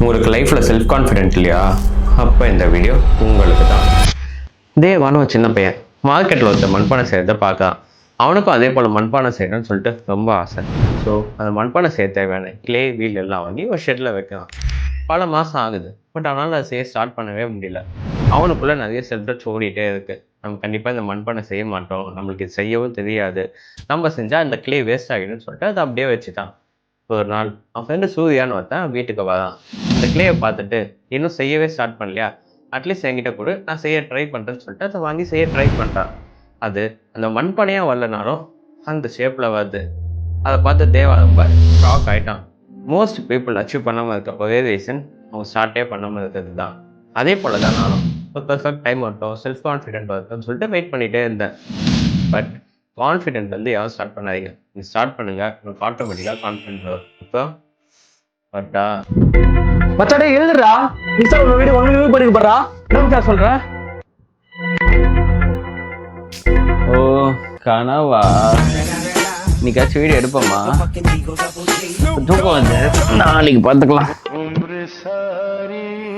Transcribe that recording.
உங்களுக்கு லைஃப்பில் self confident இல்லையா? அப்போ இந்த வீடியோ உங்களுக்கு தான். தேவான ஒரு சின்ன பையன் மார்க்கெட்டில் ஒருத்தர் மண்பானை செய்கிறத பார்க்கலாம். அவனுக்கும் அதே போல் மண்பானை செய்யணும்னு சொல்லிட்டு ரொம்ப ஆசை. ஸோ அந்த மண்பானை செய்ய தேவையான கிளே வீல் எல்லாம் வாங்கி ஒரு ஷெட்டில் வைக்கலாம். பல மாதம் ஆகுது, பட் அவனால் அதை செய்ய ஸ்டார்ட் பண்ணவே முடியல. அவனுக்குள்ளே நிறைய செல்ஃப் ஓடிட்டே இருக்குது. நம்ம கண்டிப்பாக இந்த மண்பானை செய்ய மாட்டோம், நம்மளுக்கு இது செய்யவும் தெரியாது, நம்ம செஞ்சால் அந்த கிளே வேஸ்ட் ஆகிடும்னு சொல்லிட்டு அதை அப்படியே வச்சுட்டான். ஒரு நாள் அவன் ஃப்ரெண்டு சூர்யான்னு ஒருத்தன் வீட்டுக்கு வரான். அந்த கிளேயை பார்த்துட்டு, இன்னும் செய்யவே ஸ்டார்ட் பண்ணலையா, அட்லீஸ்ட் என்கிட்ட கூட நான் செய்ய ட்ரை பண்ணுறேன்னு சொல்லிட்டு அதை வாங்கி செய்ய ட்ரை பண்ணுறான். அது அந்த மண்பானையாக வரலனாலும் அந்த ஷேப்பில் வருது. அதை பார்த்து தேவா ரொம்ப ஷாக் ஆகிட்டான். மோஸ்ட் பீப்புள் அச்சீவ் பண்ணாமல் இருக்க ஒரே ரீசன் அவங்க ஸ்டார்ட்டே பண்ணாமல் இருக்கிறது தான். அதே போல் தான் நானும் ஒரு பர்ஃபெக்ட் டைம் வரட்டும், செல்ஃப் கான்ஃபிடென்ட் வரட்டும்னு சொல்லிட்டு வெயிட் பண்ணிகிட்டே இருந்தேன். பட் கான்ஃபிடென்ட் வந்து யாரும் ஸ்டார்ட் பண்ணாதீங்க. நீங்கள் ஸ்டார்ட் பண்ணுங்கள், உங்களுக்கு ஆட்டோமேட்டிக்காக கான்ஃபிடென்ட் வரும். இப்போ பட்டா மச்சாடே எழுதுடா. மிஸ்டர் உங்க வீடியோ ஒன்னு வியூ பண்ணி போறா. என்ன சொல்ற? ஓ கனவா? இன்னைக்காச்சும் வீடியோ எடுப்போமா? தூக்கம் வந்து நாளைக்கு பார்த்துக்கலாம்.